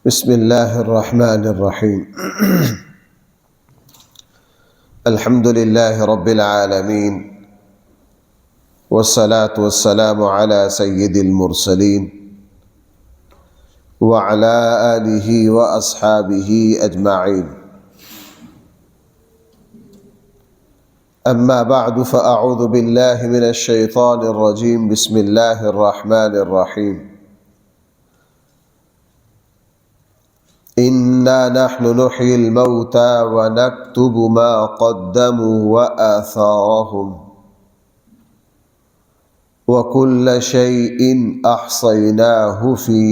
بسم اللہ الرحمن الرحیم الحمد للہ رب العالمین والصلاة والسلام على سید المرسلین وعلى آلہ واصحابہ اجمعین اما بعد فاعوذ باللہ من الشیطان الرجیم بسم اللہ الرحمن الرحیم إنا نحن نحيي الموتى ونكتب ما قدموا وآثارهم وكل شيء أحصيناه في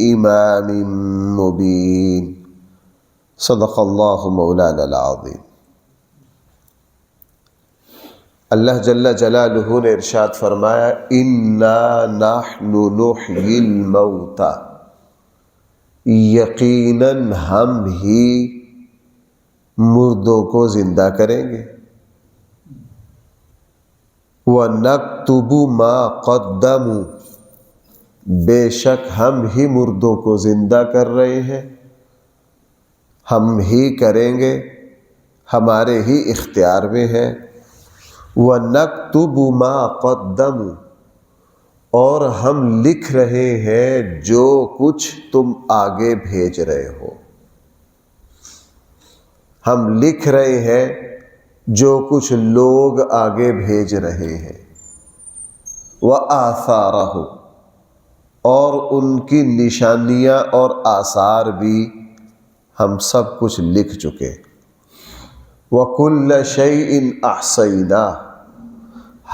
إمام مبين صدق الله مولانا العظيم۔ اللہ جل جلالہ نے ارشاد فرمایا إنا نحن نحيي الموتى، یقیناً ہم ہی مردوں کو زندہ کریں گے، وَنَكْتُبُ مَا قَدَّمُوا، بے شک ہم ہی مردوں کو زندہ کر رہے ہیں، ہم ہی کریں گے، ہمارے ہی اختیار میں ہے۔ وَنَكْتُبُ مَا قَدَّمُوا، اور ہم لکھ رہے ہیں جو کچھ تم آگے بھیج رہے ہو، ہم لکھ رہے ہیں جو کچھ لوگ آگے بھیج رہے ہیں۔ وَآثَارَهُ، اور ان کی نشانیاں اور آثار بھی ہم سب کچھ لکھ چکے۔ وَكُلَّ شَيْءٍ أَحْصَيْنَاهُ،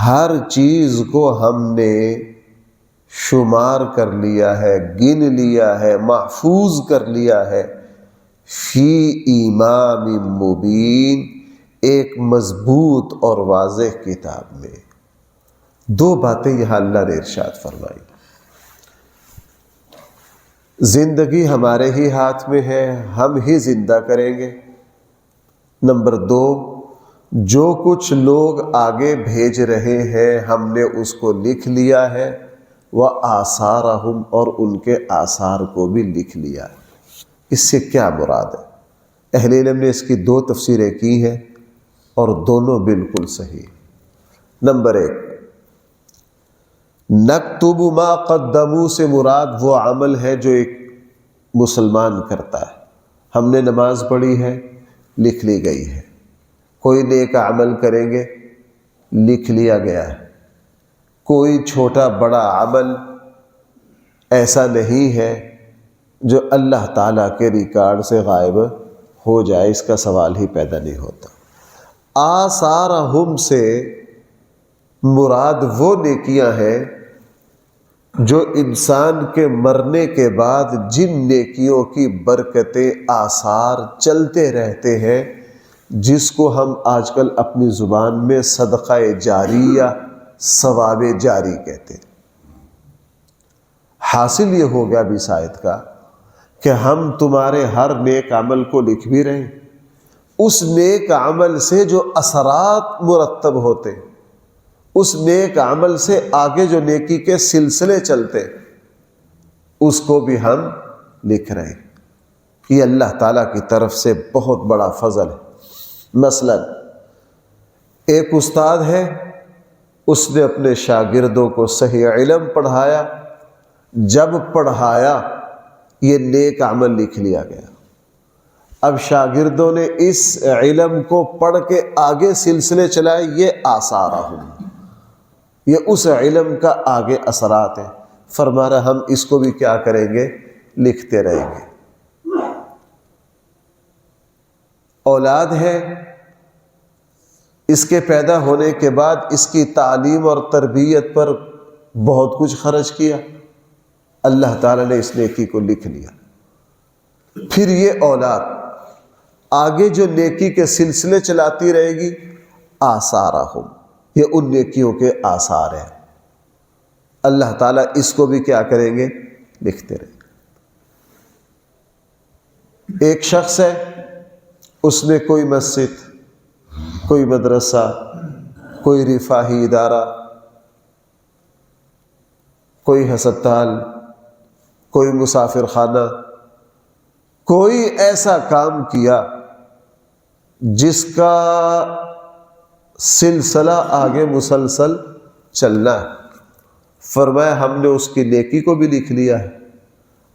ہر چیز کو ہم نے شمار کر لیا ہے، گن لیا ہے، محفوظ کر لیا ہے، فی امام مبین، ایک مضبوط اور واضح کتاب میں۔ دو باتیں یہاں اللہ نے ارشاد فرمائی۔ زندگی ہمارے ہی ہاتھ میں ہے، ہم ہی زندہ کریں گے۔ نمبر دو، جو کچھ لوگ آگے بھیج رہے ہیں ہم نے اس کو لکھ لیا ہے، وَآثَارَهُمْ، اور ان کے آثار کو بھی لکھ لیا۔ اس سے کیا مراد ہے؟ اہل علم نے اس کی دو تفسیریں کی ہیں اور دونوں بالکل صحیح۔ نمبر ایک، نَكْتُبُ مَا قَدَّمُوا سے مراد وہ عمل ہے جو ایک مسلمان کرتا ہے۔ ہم نے نماز پڑھی ہے، لکھ لی گئی ہے۔ کوئی نیک عمل کریں گے، لکھ لیا گیا ہے۔ کوئی چھوٹا بڑا عمل ایسا نہیں ہے جو اللہ تعالیٰ کے ریکارڈ سے غائب ہو جائے، اس کا سوال ہی پیدا نہیں ہوتا۔ آثارہم سے مراد وہ نیکیاں ہیں جو انسان کے مرنے کے بعد جن نیکیوں کی برکتیں آثار چلتے رہتے ہیں، جس کو ہم آج کل اپنی زبان میں صدقہ جاریہ، ثواب جاری کہتے ہیں۔ حاصل یہ ہو گیا بھی آیت کا کہ ہم تمہارے ہر نیک عمل کو لکھ بھی رہے ہیں، اس نیک عمل سے جو اثرات مرتب ہوتے، اس نیک عمل سے آگے جو نیکی کے سلسلے چلتے، اس کو بھی ہم لکھ رہے ہیں۔ یہ اللہ تعالیٰ کی طرف سے بہت بڑا فضل ہے۔ مثلا ایک استاد ہے، اس نے اپنے شاگردوں کو صحیح علم پڑھایا، جب پڑھایا یہ نیک عمل لکھ لیا گیا۔ اب شاگردوں نے اس علم کو پڑھ کے آگے سلسلے چلائے، یہ آثارہم، یہ اس علم کا آگے اثرات ہیں۔ فرما رہا ہم اس کو بھی کیا کریں گے؟ لکھتے رہیں گے۔ اولاد ہے، اس کے پیدا ہونے کے بعد اس کی تعلیم اور تربیت پر بہت کچھ خرچ کیا، اللہ تعالیٰ نے اس نیکی کو لکھ لیا۔ پھر یہ اولاد آگے جو نیکی کے سلسلے چلاتی رہے گی، آثارہم، یہ ان نیکیوں کے آثار ہیں۔ اللہ تعالیٰ اس کو بھی کیا کریں گے؟ لکھتے رہیں گے۔ ایک شخص ہے، اس نے کوئی مسجد، کوئی مدرسہ، کوئی رفاہی ادارہ، کوئی ہسپتال، کوئی مسافر خانہ، کوئی ایسا کام کیا جس کا سلسلہ آگے مسلسل چلنا ہے، فرمایا ہم نے اس کی نیکی کو بھی لکھ لیا ہے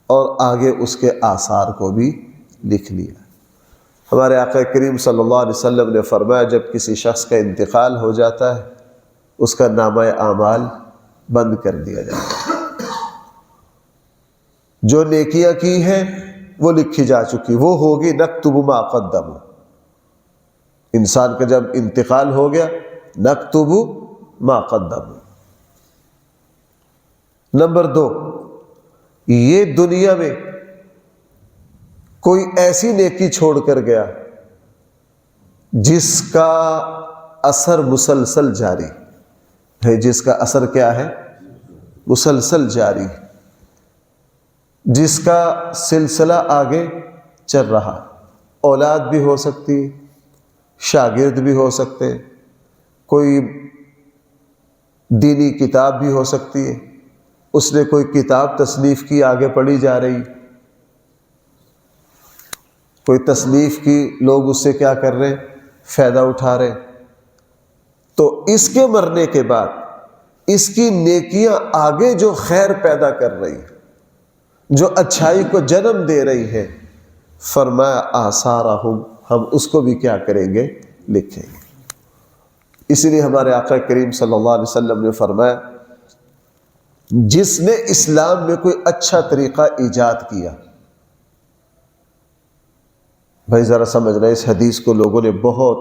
اور آگے اس کے آثار کو بھی لکھ لیا ہے۔ ہمارے آقا کریم صلی اللہ علیہ وسلم نے فرمایا جب کسی شخص کا انتقال ہو جاتا ہے اس کا نامہ اعمال بند کر دیا جاتا ہے، جو نیکیاں کی ہیں وہ لکھی جا چکی، وہ ہوگی نکتب ما قدم۔ انسان کا جب انتقال ہو گیا نکتب ما قدم۔ نمبر 2، یہ دنیا میں کوئی ایسی نیکی چھوڑ کر گیا جس کا اثر مسلسل جاری ہے، جس کا اثر کیا ہے؟ مسلسل جاری، جس کا سلسلہ آگے چل رہا، اولاد بھی ہو سکتی، شاگرد بھی ہو سکتے، کوئی دینی کتاب بھی ہو سکتی ہے، اس نے کوئی کتاب تصنیف کی آگے پڑھی جا رہی، کوئی تصنیف کی، لوگ اس سے کیا کر رہے؟ فائدہ اٹھا رہے۔ تو اس کے مرنے کے بعد اس کی نیکیاں آگے جو خیر پیدا کر رہی، جو اچھائی کو جنم دے رہی ہے، فرمایا آثارہم، ہم اس کو بھی کیا کریں گے؟ لکھیں گے۔ اس لیے ہمارے آقا کریم صلی اللہ علیہ وسلم نے فرمایا جس نے اسلام میں کوئی اچھا طریقہ ایجاد کیا، بھائی ذرا سمجھنا، اس حدیث کو لوگوں نے بہت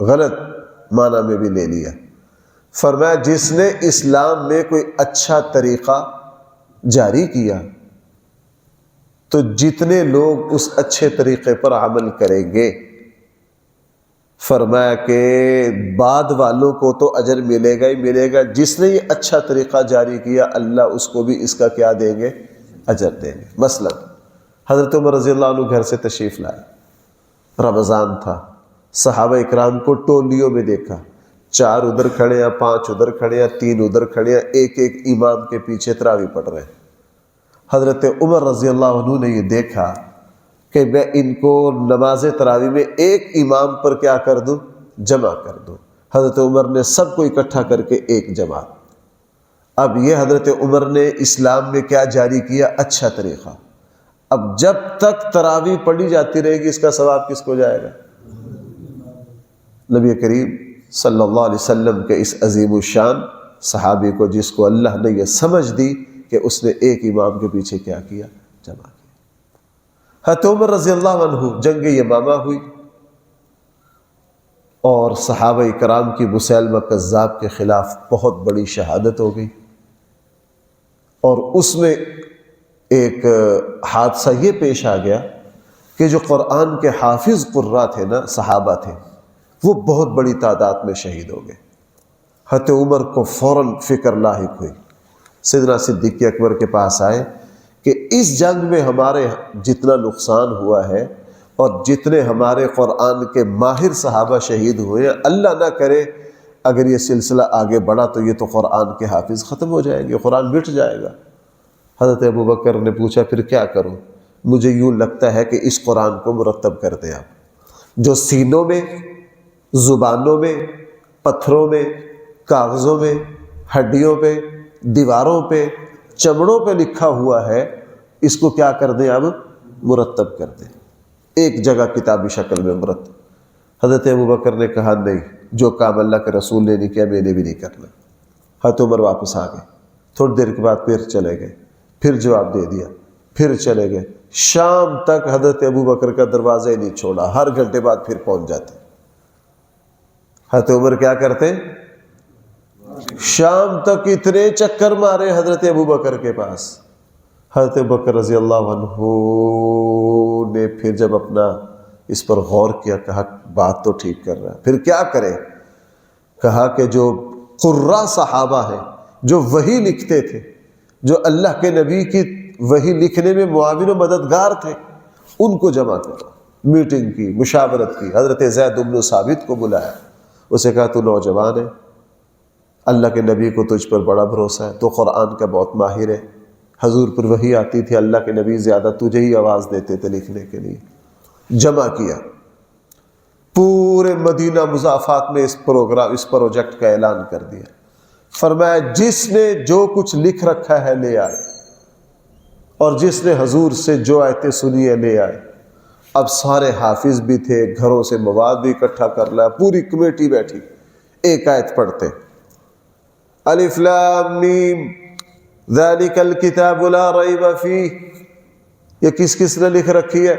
غلط معنی میں بھی لے لیا۔ فرمایا جس نے اسلام میں کوئی اچھا طریقہ جاری کیا تو جتنے لوگ اس اچھے طریقے پر عمل کریں گے، فرمایا کہ بعد والوں کو تو اجر ملے گا ہی ملے گا، جس نے یہ اچھا طریقہ جاری کیا اللہ اس کو بھی اس کا کیا دیں گے؟ اجر دیں گے۔ مثلا حضرت عمر رضی اللہ عنہ گھر سے تشریف لائے، رمضان تھا، صحابہ اکرام کو ٹولیوں میں دیکھا، 4 ادھر کھڑے ہیں، 5 ادھر کھڑے ہیں، 3 ادھر کھڑے ہیں، ایک ایک امام کے پیچھے تراویح پڑھ رہے ہیں۔ حضرت عمر رضی اللہ عنہ نے یہ دیکھا کہ میں ان کو نماز تراویح میں ایک امام پر کیا کر دوں؟ جمع کر دوں۔ حضرت عمر نے سب کو اکٹھا کر کے ایک جماعت۔ اب یہ حضرت عمر نے اسلام میں کیا جاری کیا؟ اچھا طریقہ۔ اب جب تک تراویح پڑھی جاتی رہے گی اس کا ثواب کس کو جائے گا؟ نبی کریم صلی اللہ علیہ وسلم کے اس عظیم الشان صحابی کو، جس کو اللہ نے یہ سمجھ دی کہ اس نے ایک امام کے پیچھے کیا کیا؟ جمع کیا۔ حضرت عمر رضی اللہ عنہ جنگ یمامہ ہوئی اور صحابہ کرام کی مسیلمہ کذاب کے خلاف بہت بڑی شہادت ہو گئی، اور اس میں ایک حادثہ یہ پیش آ گیا کہ جو قرآن کے حافظ قراء تھے نا، صحابہ تھے، وہ بہت بڑی تعداد میں شہید ہو گئے۔ حضرت عمر کو فوراً فکر لاحق ہوئی، سیدنا صدیق اکبر کے پاس آئے کہ اس جنگ میں ہمارے جتنا نقصان ہوا ہے اور جتنے ہمارے قرآن کے ماہر صحابہ شہید ہوئے ہیں، اللہ نہ کرے اگر یہ سلسلہ آگے بڑھا تو یہ تو قرآن کے حافظ ختم ہو جائیں گے، قرآن مٹ جائے گا۔ حضرت ابوبکر نے پوچھا پھر کیا کروں؟ مجھے یوں لگتا ہے کہ اس قرآن کو مرتب کر دیں آپ، جو سینوں میں، زبانوں میں، پتھروں میں، کاغذوں میں، ہڈیوں پہ، دیواروں پہ، چمڑوں پہ لکھا ہوا ہے، اس کو کیا کر دیں؟ اب مرتب کر دیں، ایک جگہ کتابی شکل میں مرتب۔ حضرت ابوبکر نے کہا نہیں، جو کام اللہ کے رسول نے نہیں کیا میں نے بھی نہیں کرنا۔ حضرت عمر واپس آ گئے، تھوڑی دیر کے بعد پھر چلے گئے، پھر جواب دے دیا، پھر چلے گئے، شام تک حضرت ابوبکر کا دروازہ ہی نہیں چھوڑا، ہر گھنٹے بعد پھر پہنچ جاتے۔ حضرت عمر کیا کرتے؟ شام تک اتنے چکر مارے حضرت ابوبکر کے پاس۔ حضرت ابوبکر رضی اللہ عنہ نے پھر جب اپنا اس پر غور کیا، کہا بات تو ٹھیک کر رہا ہے، پھر کیا کرے؟ کہا کہ جو قراء صحابہ ہیں، جو وحی لکھتے تھے، جو اللہ کے نبی کی وحی لکھنے میں معاون و مددگار تھے، ان کو جمع کرو۔ میٹنگ کی، مشاورت کی، حضرت زید بن ثابت کو بلایا، اسے کہا تو نوجوان ہے، اللہ کے نبی کو تجھ پر بڑا بھروسہ ہے، تو قرآن کا بہت ماہر ہے، حضور پر وحی آتی تھی، اللہ کے نبی زیادہ تجھے ہی آواز دیتے تھے لکھنے کے لیے. جمع کیا، پورے مدینہ مضافات میں اس پروجیکٹ کا اعلان کر دیا. فرمایا جس نے جو کچھ لکھ رکھا ہے لے آئے، اور جس نے حضور سے جو آیتیں سنی ہے لے آئے. اب سارے حافظ بھی تھے، گھروں سے مواد بھی اکٹھا کر لایا، پوری کمیٹی بیٹھی، ایک آیت پڑھتے، الف لام میم ذالک الکتاب لا ریب فیہ. یہ کس کس نے لکھ رکھی ہے؟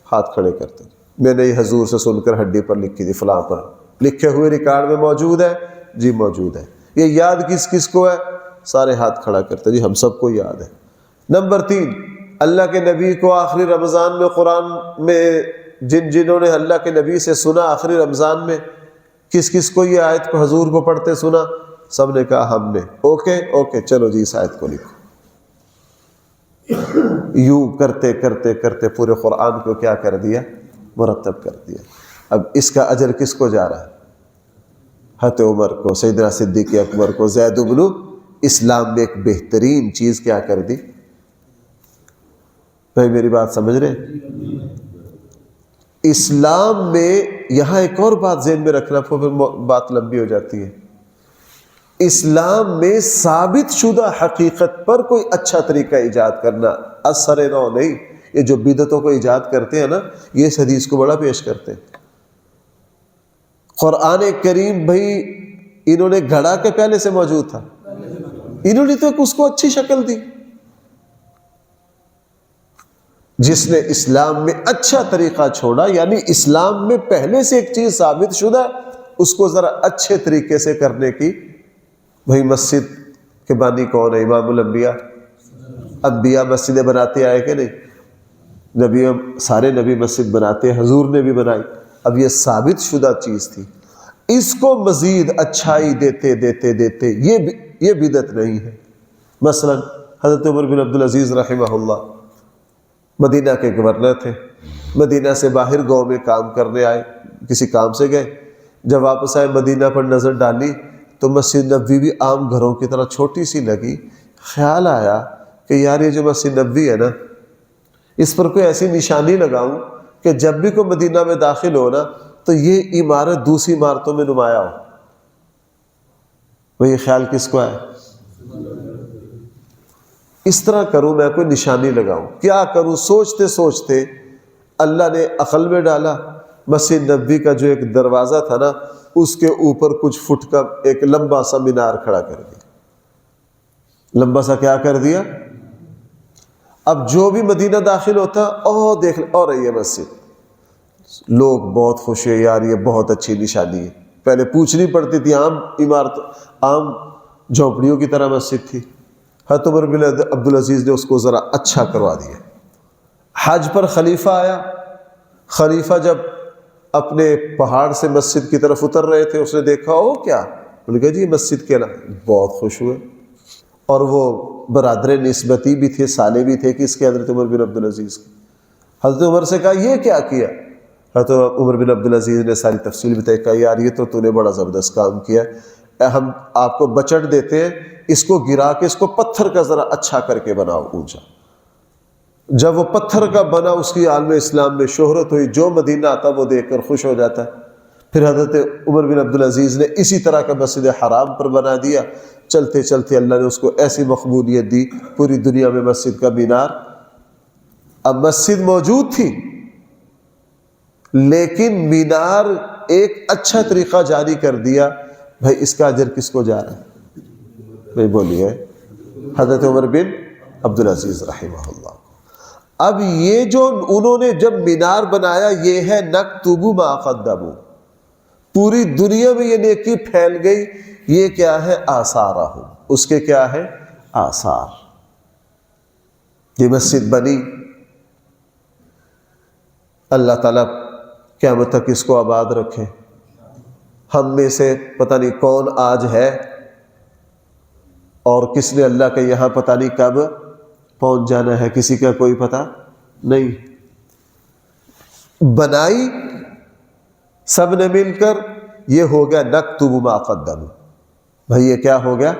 ہاتھ کھڑے کرتے، میں نے یہ حضور سے سن کر ہڈی پر لکھی تھی، فلاں پر لکھے ہوئے ریکارڈ میں موجود ہے، جی موجود ہے. یہ یاد کس کس کو ہے؟ سارے ہاتھ کھڑا کرتے، جی ہم سب کو یاد ہے. نمبر 3، اللہ کے نبی کو آخری رمضان میں قرآن میں جنہوں نے اللہ کے نبی سے سنا آخری رمضان میں، کس کس کو یہ آیت کو حضور کو پڑھتے سنا؟ سب نے کہا ہم نے. اوکے چلو جی اس آیت کو لکھو. یوں کرتے کرتے کرتے پورے قرآن کو کیا کر دیا؟ مرتب کر دیا. اب اس کا اجر کس کو جا رہا ہے؟ حضرت عمر کو، سیدنا صدیق اکبر کو. زید بن اسلام نے ایک بہترین چیز کیا کر دی؟ بھائی میری بات سمجھ رہے ہیں؟ اسلام میں یہاں ایک اور بات ذہن میں رکھنا، پھر بات لمبی ہو جاتی ہے. اسلام میں ثابت شدہ حقیقت پر کوئی اچھا طریقہ ایجاد کرنا، اثر نو نہیں. یہ جو بدعتوں کو ایجاد کرتے ہیں نا، یہ اس حدیث کو بڑا پیش کرتے ہیں. قرآن کریم بھائی انہوں نے گھڑا کے پہلے سے موجود تھا، انہوں نے تو اس کو اچھی شکل دی. جس نے اسلام میں اچھا طریقہ چھوڑا، یعنی اسلام میں پہلے سے ایک چیز ثابت شدہ، اس کو ذرا اچھے طریقے سے کرنے کی. بھائی مسجد کے بانی کون ہے؟ امام الانبیاء. انبیاء مسجدیں بناتے آئے کہ نہیں؟ نبی، سارے نبی مسجد بناتے، حضور نے بھی بنائی. اب یہ ثابت شدہ چیز تھی، اس کو مزید اچھائی دیتے دیتے دیتے یہ بدعت نہیں ہے. مثلا حضرت عمر بن عبدالعزیز رحمہ اللہ مدینہ کے گورنر تھے. مدینہ سے باہر گاؤں میں کام کرنے آئے، کسی کام سے گئے. جب واپس آئے مدینہ پر نظر ڈالی تو مسجد نبوی بھی عام گھروں کی طرح چھوٹی سی لگی. خیال آیا کہ یار یہ جو مسجد نبوی ہے نا، اس پر کوئی ایسی نشانی لگاؤں کہ جب بھی کوئی مدینہ میں داخل ہو نا تو یہ عمارت دوسری عمارتوں میں نمایاں ہو. وہی خیال کس کو ہے؟ اس طرح کروں میں، کوئی نشانی لگاؤں، کیا کروں؟ سوچتے سوچتے اللہ نے عقل میں ڈالا. مسجد نبوی کا جو ایک دروازہ تھا نا، اس کے اوپر کچھ فٹ کا ایک لمبا سا مینار کھڑا کر دیا. لمبا سا کیا کر دیا؟ اب جو بھی مدینہ داخل ہوتا، دیکھ اور رہی ہے مسجد. لوگ بہت خوش ہیں، یار یہ بہت اچھی نشانی ہے. پہلے پوچھنی پڑتی تھی، عام عمارت، عام جھونپڑیوں کی طرح مسجد تھی. حضرت عمر بن عبدالعزیز نے اس کو ذرا اچھا کروا دیا. حج پر خلیفہ آیا. خلیفہ جب اپنے پہاڑ سے مسجد کی طرف اتر رہے تھے، اس نے دیکھا کیا؟ انہوں نے کہا جی مسجد کے علاوہ. بہت خوش ہوئے. اور وہ برادر نسبتی بھی تھے، سالے بھی تھے کس کے؟ حضرت عمر بن عبدالعزیز کے. حضرت عمر سے کہا یہ کیا کیا؟ حضرت عمر بن عبدالعزیز نے ساری تفصیل بتائی. کہا یار یہ تو نے بڑا زبردست کام کیا، ہم آپ کو بچٹ دیتے ہیں، اس کو گرا کے اس کو پتھر کا ذرا اچھا کر کے بناؤ اونچا. جب وہ پتھر کا بنا، اس کی عالم اسلام میں شہرت ہوئی. جو مدینہ آتا وہ دیکھ کر خوش ہو جاتا ہے. پھر حضرت عمر بن عبدالعزیز نے اسی طرح کا مسجد حرام پر بنا دیا. چلتے چلتے اللہ نے اس کو ایسی مقبولیت دی، پوری دنیا میں مسجد کا مینار. اب مسجد موجود تھی لیکن مینار ایک اچھا طریقہ جاری کر دیا. بھائی اس کا اجر کس کو جا رہا ہے؟ بھائی بولیے. حضرت عمر بن عبدالعزیز رحمہ اللہ. اب یہ جو انہوں نے جب مینار بنایا، یہ ہے نکتب ما قدموا. پوری دنیا میں یہ نیکی پھیل گئی. یہ کیا ہے؟ آثارہم. اس کے کیا ہے؟ آثار. یہ مسجد بنی. اللہ تعالیٰ قیامت تک اس کو آباد رکھے. ہم میں سے پتہ نہیں کون آج ہے اور کس نے اللہ کے یہاں پتہ نہیں کب پہنچ جانا ہے، کسی کا کوئی پتہ نہیں. بنائی سب نے مل کر، یہ ہو گیا نکتب ما قدموا. بھائی یہ کیا ہو گیا؟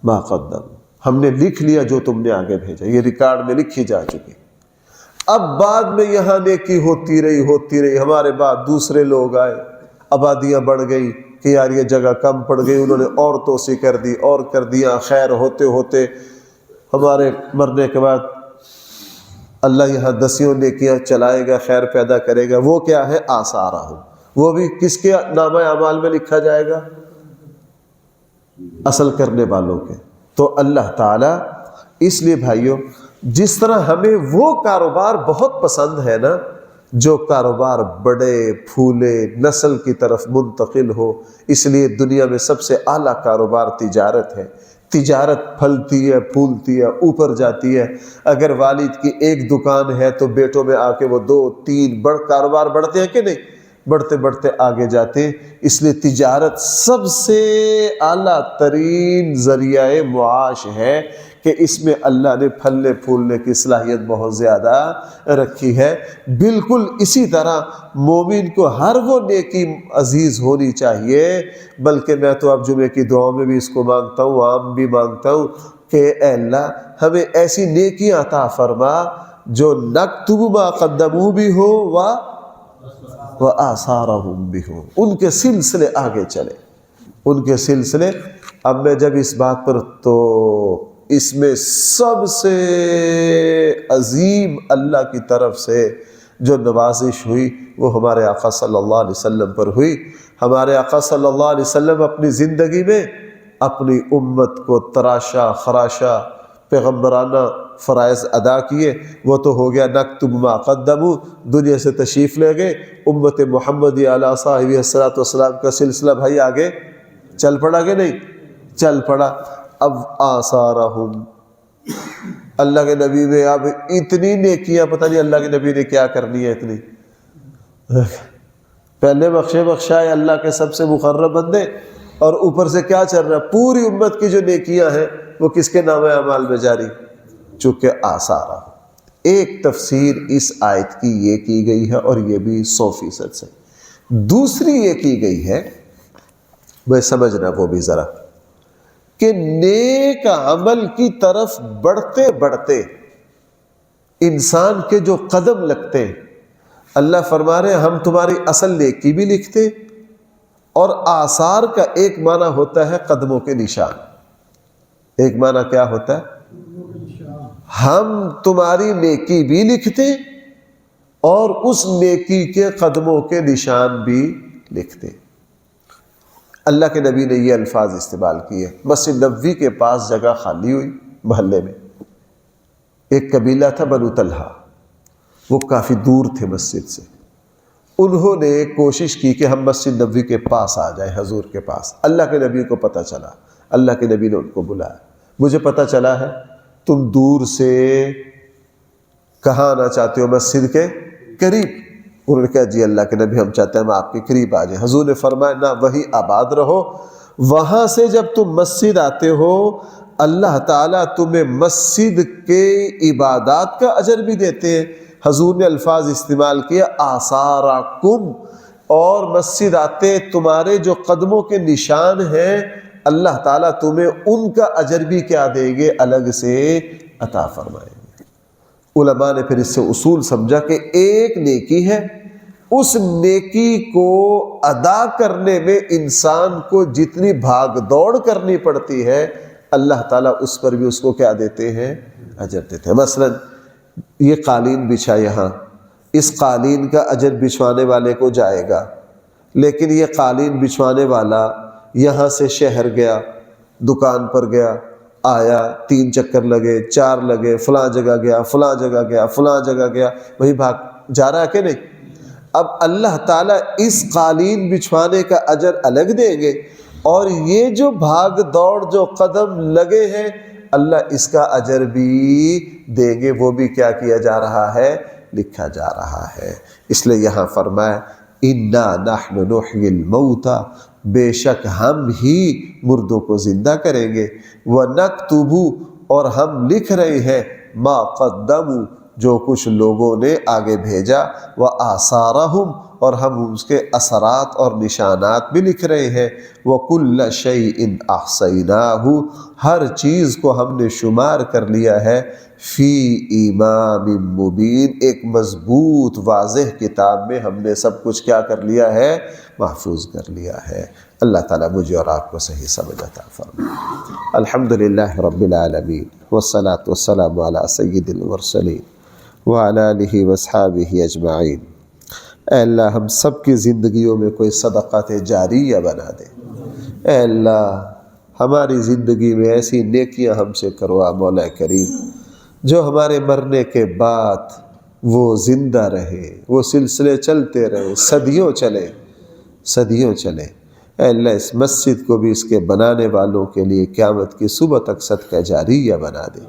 ما قدموا. ہم نے لکھ لیا جو تم نے آگے بھیجا، یہ ریکارڈ میں لکھی جا چکی۔ اب بعد میں یہاں نیکی ہوتی رہی، ہمارے بعد دوسرے لوگ آئے، آبادیاں بڑھ گئی کہ یار یہ جگہ کم پڑ گئی، انہوں نے اور توسیع کر دی اور کر دیا، خیر ہوتے ہوتے ہمارے مرنے کے بعد اللہ یہاں 10 نیکیاں چلائے گا، خیر پیدا کرے گا۔ وہ کیا ہے؟ آثارہم، وہ بھی کس کے نامہ اعمال میں لکھا جائے گا؟ اصل کرنے والوں کے۔ تو اللہ تعالیٰ، اس لیے بھائیوں، جس طرح ہمیں وہ کاروبار بہت پسند ہے نا، جو کاروبار بڑے پھولے نسل کی طرف منتقل ہو، اس لیے دنیا میں سب سے اعلیٰ کاروبار تجارت ہے۔ تجارت پھلتی ہے، پھولتی ہے، اوپر جاتی ہے۔ اگر والد کی ایک دکان ہے تو بیٹوں میں آ کے وہ 2 3 کاروبار بڑھتے ہیں کہ نہیں؟ بڑھتے بڑھتے آگے جاتے ہیں۔ اس لیے تجارت سب سے اعلیٰ ترین ذریعہ معاش ہے کہ اس میں اللہ نے پھلنے پھولنے کی صلاحیت بہت زیادہ رکھی ہے۔ بالکل اسی طرح مومن کو ہر وہ نیکی عزیز ہونی چاہیے، بلکہ میں تو اب جمعے کی دعاؤں میں بھی اس کو مانگتا ہوں، عام بھی مانگتا ہوں کہ اے اللہ ہمیں ایسی نیکیاں عطا فرما جو نکتب ما قدموا بھی ہو وآثارہم بھی ہو، ان کے سلسلے آگے چلے، ان کے سلسلے۔ اب میں جب اس بات پر، تو اس میں سب سے عظیم اللہ کی طرف سے جو نوازش ہوئی وہ ہمارے آقا صلی اللہ علیہ وسلم پر ہوئی۔ ہمارے آقا صلی اللہ علیہ وسلم اپنی زندگی میں اپنی امت کو تراشا خراشا، پیغمبرانہ فرائض ادا کیے۔ وہ تو ہو گیا نکتب ما قدموا، دنیا سے تشریف لے گئے۔ امت محمدی علیہ صاحب الصلاۃ والسلام کا سلسلہ بھائی آگے چل پڑا کہ نہیں؟ چل پڑا۔ اب آثارہم، اللہ کے نبی میں اب اتنی نیکیاں، پتہ نہیں اللہ کے نبی نے کیا کرنی ہے اتنی۔ پہلے بخشائے اللہ کے سب سے مقرب بندے، اور اوپر سے کیا چل رہا ہے؟ پوری امت کی جو نیکیاں ہیں وہ کس کے نام اعمال میں جاری؟ چونکہ آثارہم۔ ایک تفسیر اس آیت کی یہ کی گئی ہے، اور یہ بھی 100% سے۔ دوسری یہ کی گئی ہے، میں سمجھنا وہ بھی ذرا، کہ نیک عمل کی طرف بڑھتے بڑھتے انسان کے جو قدم لگتے ہیں، اللہ فرما رہے ہیں ہم تمہاری اصل نیکی بھی لکھتے، اور آثار کا ایک معنی ہوتا ہے قدموں کے نشان۔ ایک معنی کیا ہوتا ہے؟ ہم تمہاری نیکی بھی لکھتے اور اس نیکی کے قدموں کے نشان بھی لکھتے۔ اللہ کے نبی نے یہ الفاظ استعمال کیے۔ مسجد نبوی کے پاس جگہ خالی ہوئی محلے میں، ایک قبیلہ تھا بنو طلحہ، وہ کافی دور تھے مسجد سے۔ انہوں نے کوشش کی کہ ہم مسجد نبوی کے پاس آ جائیں، حضور کے پاس۔ اللہ کے نبی کو پتہ چلا، اللہ کے نبی نے ان کو بلایا، مجھے پتہ چلا ہے تم دور سے کہاں آنا چاہتے ہو؟ مسجد کے قریب۔ انہوں نے کہا جی اللہ کے نبی ہم چاہتے ہیں ہم آپ کے قریب آ جائیں۔ حضور نے فرمایا نہ، وہی آباد رہو، وہاں سے جب تم مسجد آتے ہو اللہ تعالیٰ تمہیں مسجد کے عبادات کا اجر بھی دیتے ہیں۔ حضور نے الفاظ استعمال کیا آثارکم، اور مسجد آتے تمہارے جو قدموں کے نشان ہیں اللہ تعالیٰ تمہیں ان کا اجر بھی کیا دیں گے؟ الگ سے عطا فرمائیں گے۔ علماء نے پھر اس سے اصول سمجھا کہ ایک نیکی ہے، اس نیکی کو ادا کرنے میں انسان کو جتنی بھاگ دوڑ کرنی پڑتی ہے اللہ تعالیٰ اس پر بھی اس کو کیا دیتے ہیں؟ اجر دیتے ہیں۔ مثلا یہ قالین بچھا یہاں، اس قالین کا اجر بچھوانے والے کو جائے گا، لیکن یہ قالین بچھوانے والا یہاں سے شہر گیا، دکان پر گیا، آیا، 3 چکر لگے، 4 لگے، فلاں جگہ گیا، فلاں جگہ گیا، فلاں جگہ گیا، وہی بھاگ جا رہا ہے کہ نہیں؟ اب اللہ تعالیٰ اس قالین بچھوانے کا اجر الگ دیں گے، اور یہ جو بھاگ دوڑ جو قدم لگے ہیں اللہ اس کا اجر بھی دیں گے۔ وہ بھی کیا کیا جا رہا ہے؟ لکھا جا رہا ہے۔ اس لیے یہاں فرمایا اِنَّا نَحْنُ نُحْيِي الْمَوْتَى، بے شک ہم ہی مردوں کو زندہ کریں گے، وَنَكْتُبُ، اور ہم لکھ رہے ہیں، مَا قَدَّمُوا، جو کچھ لوگوں نے آگے بھیجا، وآثارہم، اور ہم اس کے اثرات اور نشانات بھی لکھ رہے ہیں، وَكُلَّ شَيْءٍ أَحْصَيْنَاهُ، ہر چیز کو ہم نے شمار کر لیا ہے، فی امام مبین، ایک مضبوط واضح کتاب میں ہم نے سب کچھ کیا کر لیا ہے، محفوظ کر لیا ہے۔ اللہ تعالیٰ مجھے اور آپ کو صحیح سمجھ عطا فرمائے۔ الحمدللہ رب العالمین، والصلاة والسلام علی سید المرسلین وعلی آلہ واصحابہ اجمعین۔ اے اللہ ہم سب کی زندگیوں میں کوئی صدقات جاریہ بنا دے۔ اے اللہ ہماری زندگی میں ایسی نیکیاں ہم سے کروا مولا کریم جو ہمارے مرنے کے بعد وہ زندہ رہے، وہ سلسلے چلتے رہے، صدیوں چلے، صدیوں چلے۔ اے اللہ اس مسجد کو بھی اس کے بنانے والوں کے لیے قیامت کی صبح تک صدقہ جاریہ بنا دے۔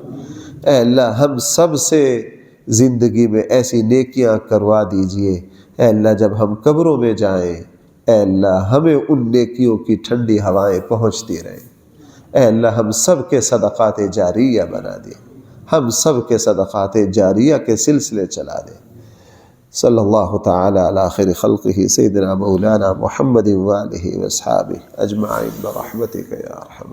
اے اللہ ہم سب سے زندگی میں ایسی نیکیاں کروا دیجئے، اے اللہ جب ہم قبروں میں جائیں، اے اللہ ہمیں ان نیکیوں کی ٹھنڈی ہوائیں پہنچتی رہیں۔ اے اللہ ہم سب کے صدقات جاریہ بنا دے، ہم سب کے صدقات جاریہ کے سلسلے چلا دے۔ صلی اللہ تعالی علی خیر خلقہ سیدنا مولانا محمد وآلہ واصحابہ اجمعین برحمتک یا ارحم